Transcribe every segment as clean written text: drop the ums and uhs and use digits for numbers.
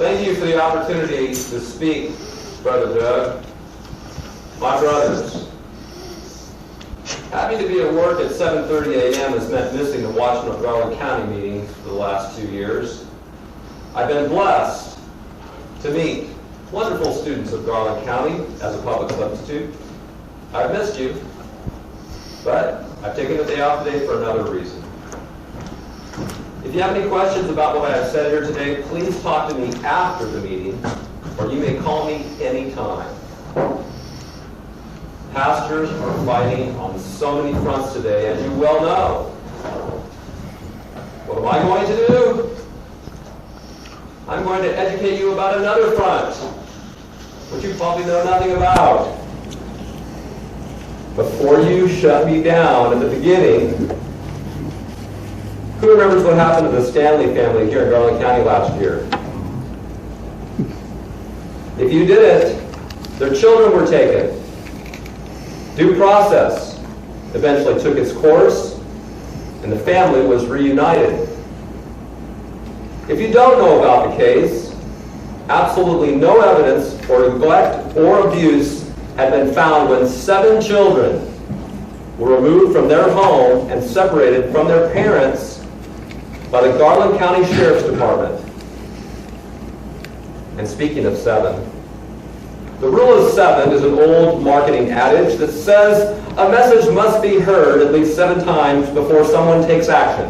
Thank you for the opportunity to speak, Brother Doug. My brothers, having to be at work at 7:30 a.m. has meant missing the Watchmen of Garland County meetings for the last 2 years. I've been blessed to meet wonderful students of Garland County as a public substitute. I've missed you, but I've taken the day off today for another reason. If you have any questions about what I have said here today, please talk to me after the meeting, or you may call me anytime. Pastors are fighting on so many fronts today, as you well know. What am I going to do? I'm going to educate you about another front, which you probably know nothing about. Before you shut me down at the beginning, who remembers what happened to the Stanley family here in Garland County last year? If you didn't, their children were taken. Due process eventually took its course, and the family was reunited. If you don't know about the case, absolutely no evidence for neglect or abuse had been found when 7 children were removed from their home and separated from their parents by the Garland County Sheriff's Department. And speaking of 7, the rule of 7 is an old marketing adage that says a message must be heard at least 7 times before someone takes action.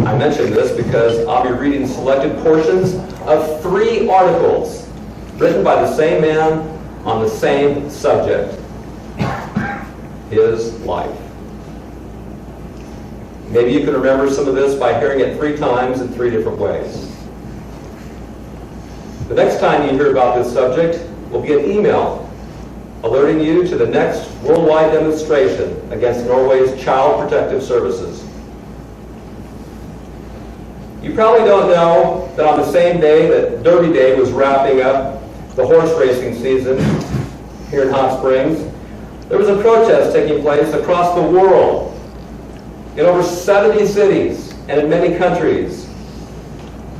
I mention this because I'll be reading selected portions of 3 articles written by the same man on the same subject, his life. Maybe you can remember some of this by hearing it 3 times in 3 different ways. The next time you hear about this subject will be an email alerting you to the next worldwide demonstration against Norway's Child Protective Services. You probably don't know that on the same day that Derby Day was wrapping up the horse racing season here in Hot Springs, there was a protest taking place across the world in over 70 cities and in many countries.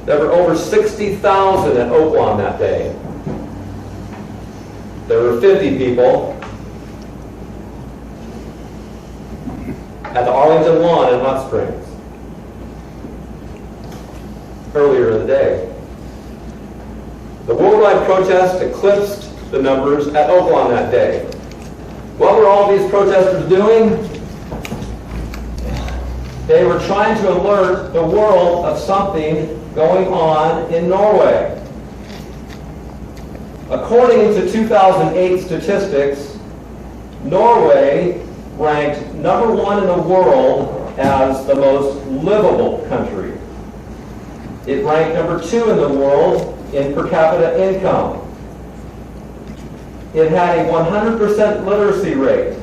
There were over 60,000 at Oaklawn that day. There were 50 people at the Arlington Lawn in Hot Springs earlier in the day. The worldwide protest eclipsed the numbers at Oaklawn that day. What were all these protesters doing? They were trying to alert the world of something going on in Norway. According to 2008 statistics, Norway ranked number 1 in the world as the most livable country. It ranked number 2 in the world in per capita income. It had a 100% literacy rate.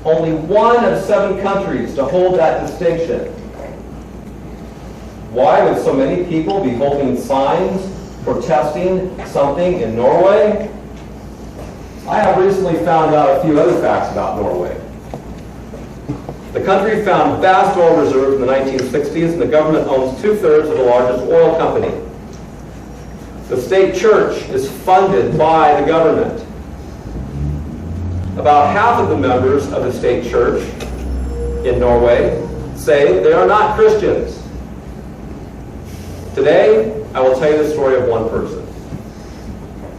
Only 1 of 7 countries to hold that distinction. Why would so many people be holding signs protesting something in Norway? I have recently found out a few other facts about Norway. The country found vast oil reserves in the 1960s, and the government owns 2/3 of the largest oil company. The state church is funded by the government. About half of the members of the state church in Norway say they are not Christians. Today, I will tell you the story of one person.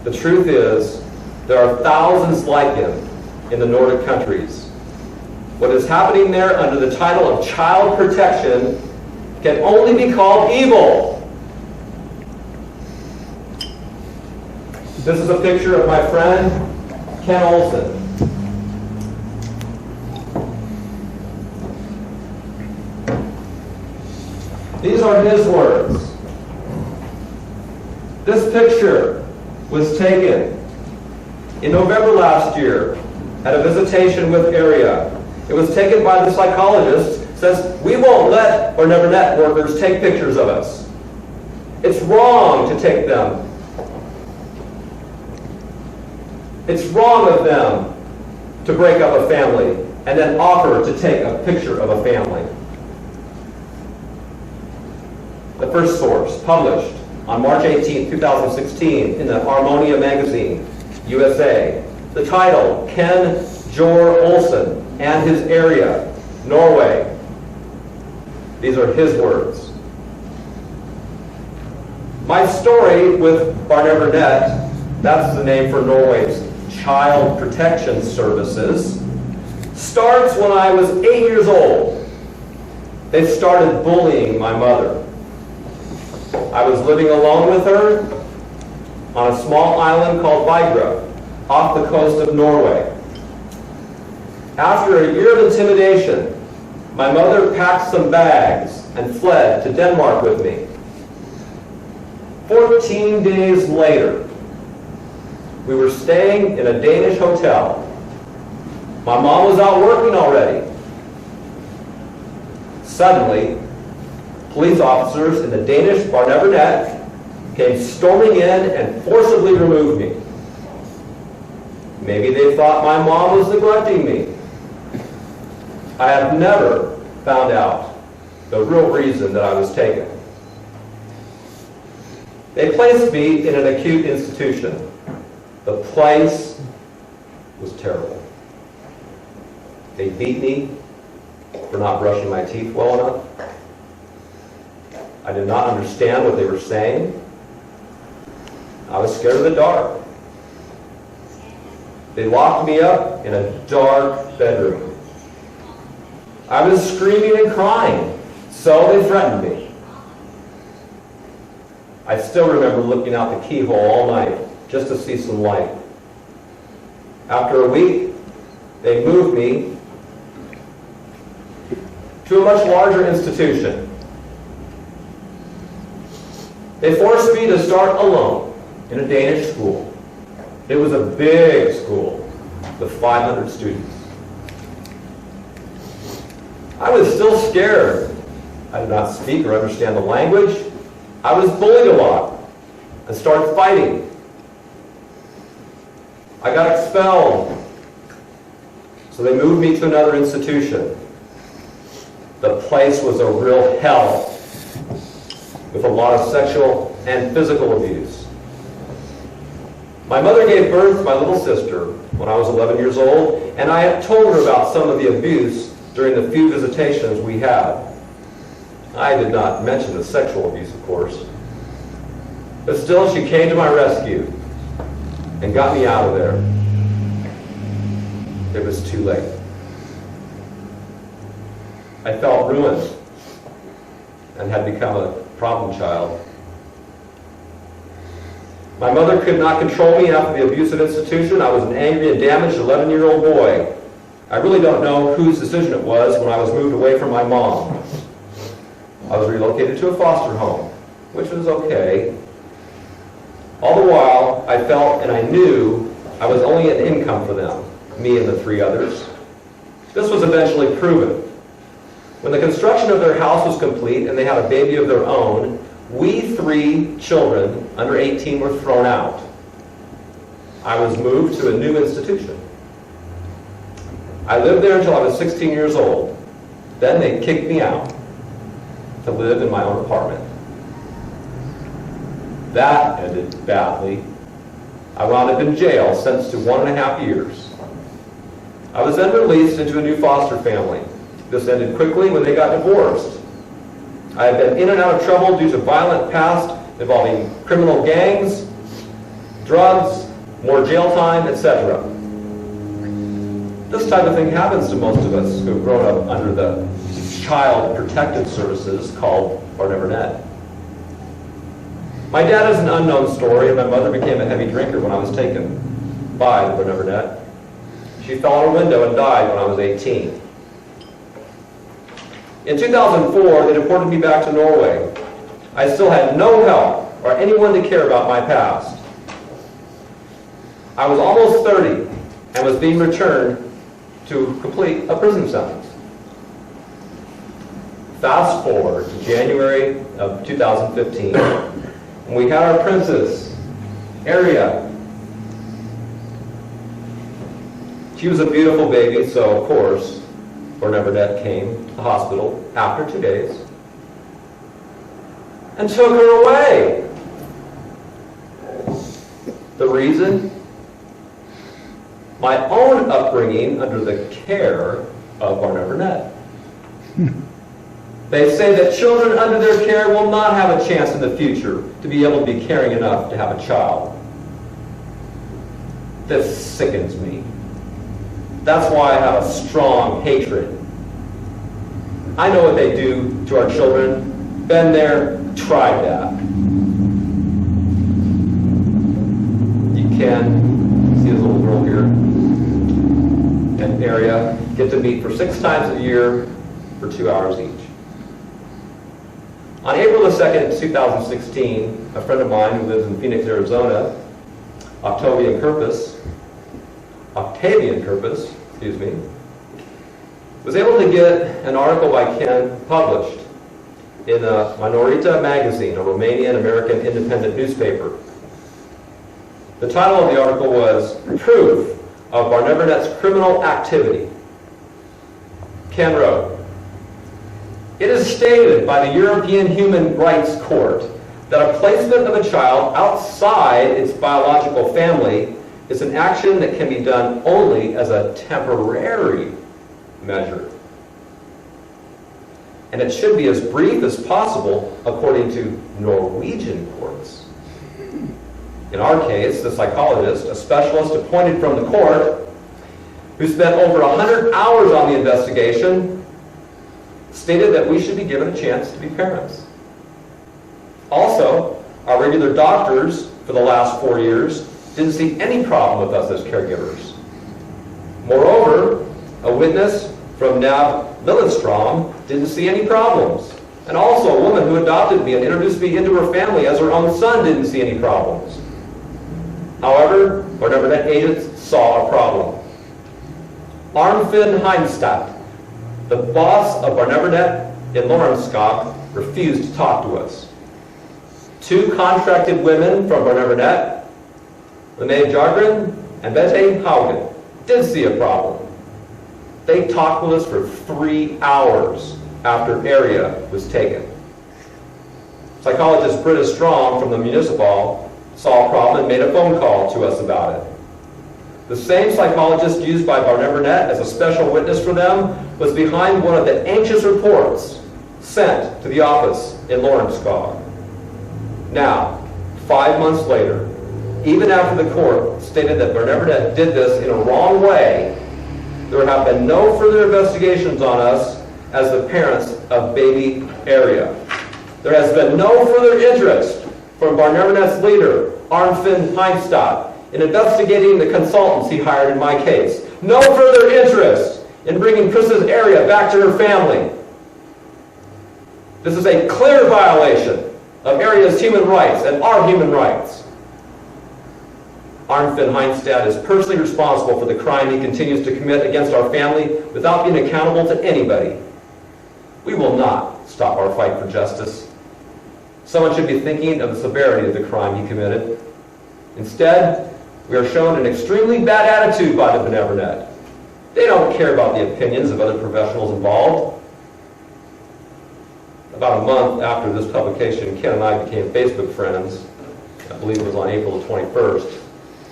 The truth is, there are thousands like him in the Nordic countries. What is happening there under the title of child protection can only be called evil. This is a picture of my friend, Ken Olson. These are his words. This picture was taken in November last year at a visitation with Area. It was taken by the psychologist, says, we won't let or never let workers take pictures of us. It's wrong to take them. It's wrong of them to break up a family and then offer to take a picture of a family. The first source, published on March 18, 2016, in the Harmonia magazine, USA. The title, Ken Jor Olsen and His Area, Norway. These are his words. My story with Barnevernet, that's the name for Norway's Child Protection Services, starts when I was 8 years old. They started bullying my mother. I was living alone with her on a small island called Vigra, off the coast of Norway. After a year of intimidation, my mother packed some bags and fled to Denmark with me. 14 days later, we were staying in a Danish hotel. My mom was out working already. Suddenly, police officers in the Danish Barnevernet came storming in and forcibly removed me. Maybe they thought my mom was neglecting me. I have never found out the real reason that I was taken. They placed me in an acute institution. The place was terrible. They beat me for not brushing my teeth well enough. I did not understand what they were saying. I was scared of the dark. They locked me up in a dark bedroom. I was screaming and crying, so they threatened me. I still remember looking out the keyhole all night just to see some light. After a week, they moved me to a much larger institution. They forced me to start alone in a Danish school. It was a big school with 500 students. I was still scared. I did not speak or understand the language. I was bullied a lot and started fighting. I got expelled. So they moved me to another institution. The place was a real hell with a lot of sexual and physical abuse. My mother gave birth to my little sister when I was 11 years old, and I had told her about some of the abuse during the few visitations we had. I did not mention the sexual abuse, of course. But still, she came to my rescue and got me out of there. It was too late. I felt ruined and had become a problem child. My mother could not control me after the abusive institution. I was an angry and damaged 11-year-old boy. I really don't know whose decision it was when I was moved away from my mom. I was relocated to a foster home, which was okay. All the while, I felt and I knew I was only an income for them, me and the 3 others. This was eventually proven. When the construction of their house was complete and they had a baby of their own, we 3 children under 18 were thrown out. I was moved to a new institution. I lived there until I was 16 years old. Then they kicked me out to live in my own apartment. That ended badly. I wound up in jail, sentenced to 1.5 years. I was then released into a new foster family. This ended quickly when they got divorced. I have been in and out of trouble due to violent past involving criminal gangs, drugs, more jail time, etc. This type of thing happens to most of us who have grown up under the Child Protective Services called Barnevernet. My dad is an unknown story, and my mother became a heavy drinker when I was taken by the Barnevernet. She fell out a window and died when I was 18. In 2004, they deported me back to Norway. I still had no help or anyone to care about my past. I was almost 30 and was being returned to complete a prison sentence. Fast forward to January of 2015, and we had our princess, Aria. She was a beautiful baby, so of course, Barnevernet came to the hospital after 2 days and took her away. reason? My own upbringing under the care of Barnett Burnett. They say that children under their care will not have a chance in the future to be able to be caring enough to have a child. This sickens me. That's why I have a strong hatred. I know what they do to our children. Been there, tried that. You can see this little girl here, an area, get to meet for 6 times a year for 2 hours each. On April the 2nd, 2016, a friend of mine who lives in Phoenix, Arizona, Octavian Kirpus, was able to get an article by Ken published in Minorita magazine, a Romanian-American independent newspaper. The title of the article was Proof of Barnett Burnett's Criminal Activity. Ken wrote, "It is stated by the European Human Rights Court that a placement of a child outside its biological family is an action that can be done only as a temporary measure. And it should be as brief as possible according to Norwegian courts. In our case, the psychologist, a specialist appointed from the court, who spent over 100 hours on the investigation, stated that we should be given a chance to be parents. Also, our regular doctors for the last 4 years didn't see any problem with us as caregivers. Moreover, a witness from Nav Lillestrom didn't see any problems. And also, a woman who adopted me and introduced me into her family as her own son didn't see any problems. However, Barnett Burnett agents saw a problem. Arnfinn Heimstadt, the boss of Barnett Burnett in Loremskog, refused to talk to us. 2 contracted women from Barnett Burnett, Linnea Jargren and Bette Haugen, did see a problem. They talked with us for 3 hours after area was taken. Psychologist Britta Strong from the municipal saw a problem and made a phone call to us about it. The same psychologist used by Barnett Burnett as a special witness for them was behind one of the anxious reports sent to the office in Loremskog. Now, 5 months later, even after the court stated that Barnett Burnett did this in a wrong way, there have been no further investigations on us as the parents of baby Area. There has been no further interest from Barnett Burnett's leader, Arnfinn Heimstadt, in investigating the consultants he hired in my case. No further interest in bringing Princess Area back to her family. This is a clear violation of Area's human rights and our human rights. Arnfinn Heimstadt is personally responsible for the crime he continues to commit against our family without being accountable to anybody. We will not stop our fight for justice. Someone should be thinking of the severity of the crime he committed. Instead, we are shown an extremely bad attitude by the Barnett Burnett. They don't care about the opinions of other professionals involved. About a month after this publication, Ken and I became Facebook friends. I believe it was on April the 21st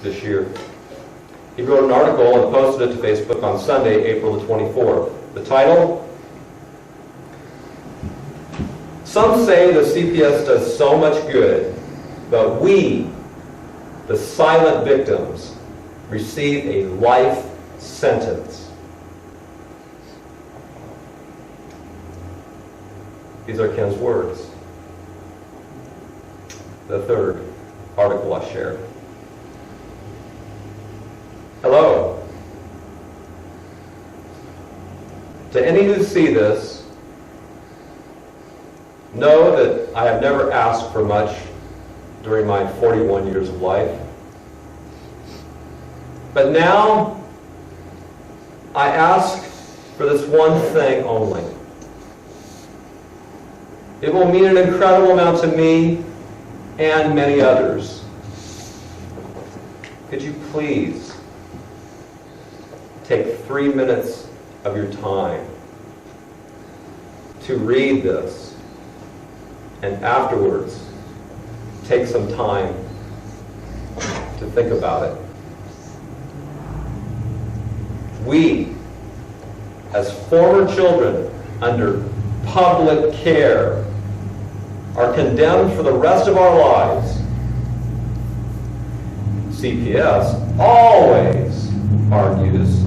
this year. He wrote an article and posted it to Facebook on Sunday, April the 24th. The title, "Some say the CPS does so much good, but we, the silent victims, receive a life sentence." These are Ken's words. The third article I share. Hello. To any who see this, know that I have never asked for much during my 41 years of life. But now, I ask for this one thing only. It will mean an incredible amount to me and many others. Could you please take 3 minutes of your time to read this, and afterwards take some time to think about it. We, as former children under public care, are condemned for the rest of our lives. CPS always argues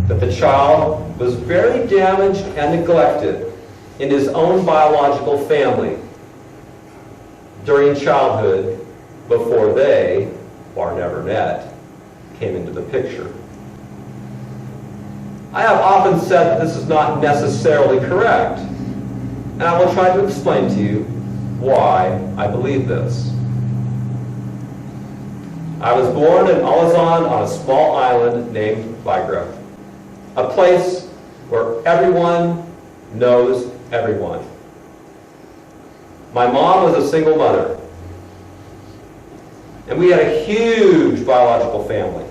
that the child was very damaged and neglected in his own biological family during childhood before they, or never met, came into the picture. I have often said that this is not necessarily correct, and I will try to explain to you why I believe this. I was born in Alazan on a small island named Vigra, a place where everyone knows everyone. My mom was a single mother, and we had a huge biological family,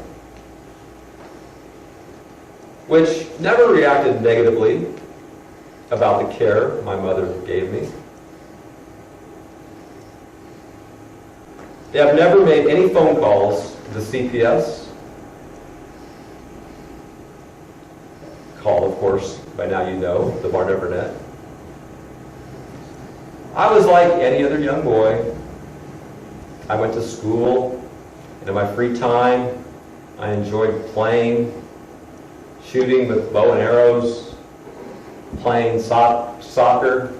which never reacted negatively about the care my mother gave me. They have never made any phone calls to the CPS. Called, of course, by now you know, the Bar Never Net. I was like any other young boy. I went to school, and in my free time, I enjoyed playing, shooting with bow and arrows, playing soccer,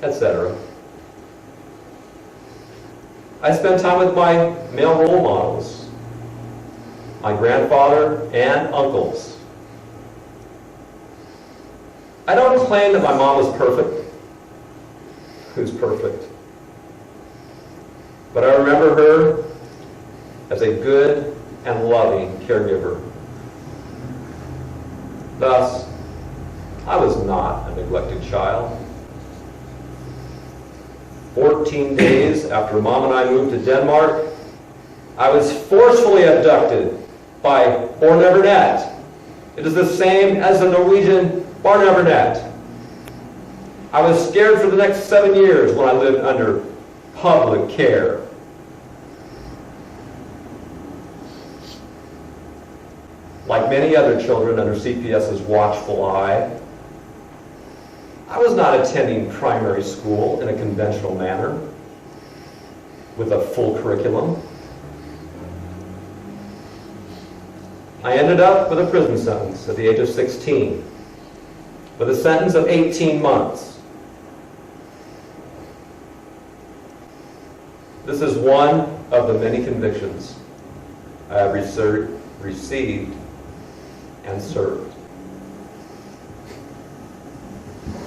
etc. I spent time with my male role models, my grandfather and uncles. I don't claim that my mom was perfect. Who's perfect? But I remember her as a good and loving caregiver. Thus, I was not a neglected child. 14 days after Mom and I moved to Denmark, I was forcefully abducted by Bar Never Net. It is the same as the Norwegian Bar Never Net. I was scared for the next 7 years when I lived under public care. Like many other children under CPS's watchful eye, I was not attending primary school in a conventional manner with a full curriculum. I ended up with a prison sentence at the age of 16, with a sentence of 18 months. This is one of the many convictions I have received and served.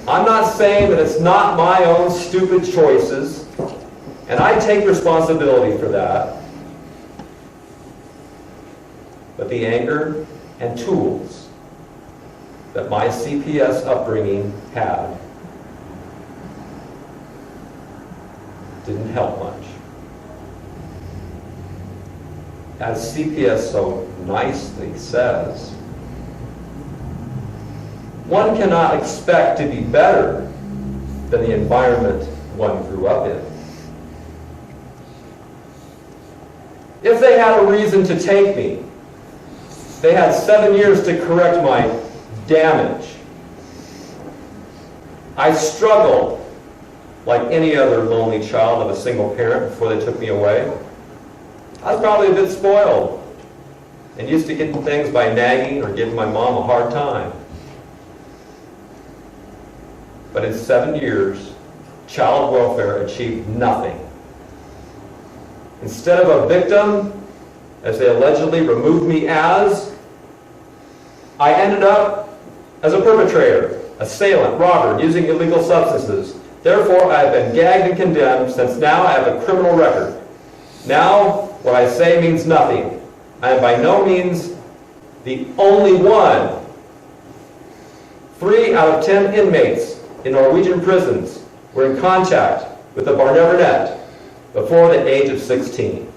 I'm not saying that it's not my own stupid choices, and I take responsibility for that. But the anger and tools that my CPS upbringing had didn't help much. As CPS so nicely says, one cannot expect to be better than the environment one grew up in. If they had a reason to take me, they had 7 years to correct my damage. I struggled like any other lonely child of a single parent before they took me away. I was probably a bit spoiled and used to getting things by nagging or giving my mom a hard time. But in 7 years, child welfare achieved nothing. Instead of a victim, as they allegedly removed me as, I ended up as a perpetrator, assailant, robber, using illegal substances. Therefore, I have been gagged and condemned, since now I have a criminal record. Now, what I say means nothing. I am by no means the only one. 3 out of 10 inmates in Norwegian prisons were in contact with the Bar Never Net before the age of 16.